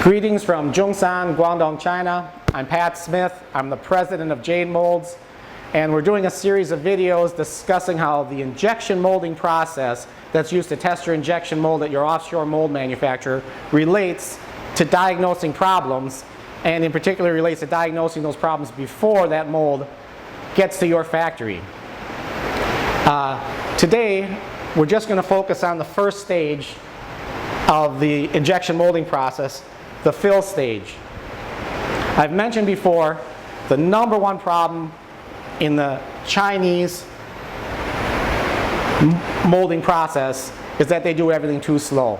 Greetings from Zhongshan, Guangdong, China. I'm Pat Smith. I'm the president of Jade Molds, and we're doing a series of videos discussing how the injection molding process that's used to test your injection mold at your offshore mold manufacturer relates to diagnosing problems, and in particular relates to diagnosing those problems before that mold gets to your factory. Today, we're just going to focus on the first stage of the injection molding process, the fill stage. I've mentioned before, the number one problem in the Chinese molding process is that they do everything too slow.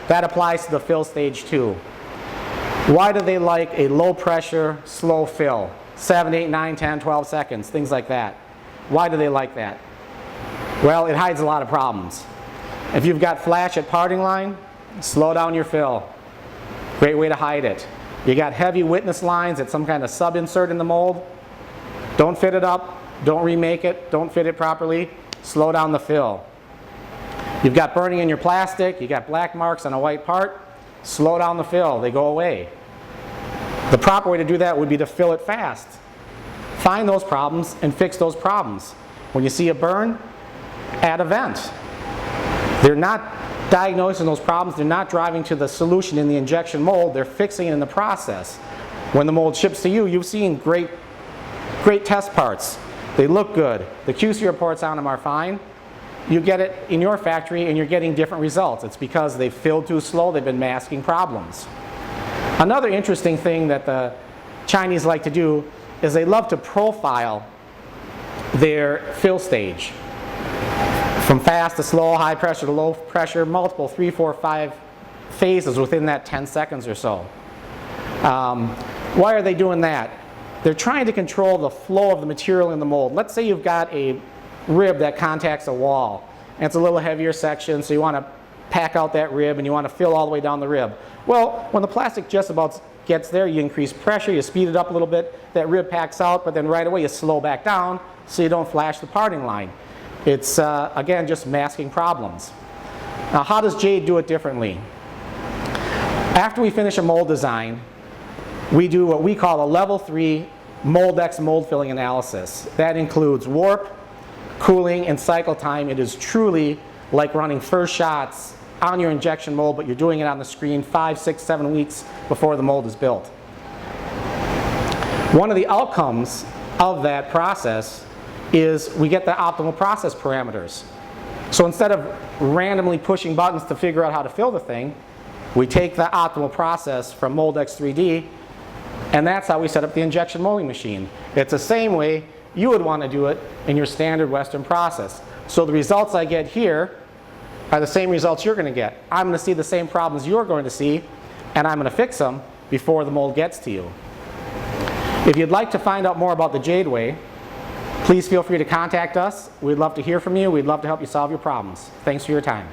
That applies to the fill stage too. Why do they like a low pressure, slow fill? 7, 8, 9, 10, 12 seconds, things like that. Why do they like that? Well, it hides a lot of problems. If you've got flash at parting line, slow down your fill. Great way to hide it. You got heavy witness lines at some kind of sub-insert in the mold. Don't fit it up. Don't remake it. Don't fit it properly. Slow down the fill. You've got burning in your plastic. You got black marks on a white part. Slow down the fill. They go away. The proper way to do that would be to fill it fast. Find those problems and fix those problems. When you see a burn, add a vent. They're not diagnosing those problems. They're not driving to the solution in the injection mold. They're fixing it in the process. When the mold ships to you, you've seen great test parts. They look good. The QC reports on them are fine. You get it in your factory and you're getting different results. It's because they've filled too slow. They've been masking problems. Another interesting thing that the Chinese like to do is they love to profile their fill stage. From fast to slow, high pressure to low pressure, multiple 3, 4, 5 phases within that 10 seconds or so. Why are they doing that? They're trying to control the flow of the material in the mold. Let's say you've got a rib that contacts a wall, and it's a little heavier section, so you want to pack out that rib and you want to fill all the way down the rib. Well, when the plastic just about gets there, you increase pressure, you speed it up a little bit, that rib packs out, but then right away you slow back down so you don't flash the parting line. It's, again, just masking problems. Now, how does Jade do it differently? After we finish a mold design, we do what we call a level 3 Moldex mold filling analysis. That includes warp, cooling, and cycle time. It is truly like running first shots on your injection mold, but you're doing it on the screen 5, 6, 7 weeks before the mold is built. One of the outcomes of that process is we get the optimal process parameters. So instead of randomly pushing buttons to figure out how to fill the thing, we take the optimal process from Moldex 3D, and that's how we set up the injection molding machine. It's the same way you would want to do it in your standard Western process. So the results I get here are the same results you're going to get. I'm going to see the same problems you're going to see, and I'm going to fix them before the mold gets to you. If you'd like to find out more about the Jade Way, please feel free to contact us. We'd love to hear from you. We'd love to help you solve your problems. Thanks for your time.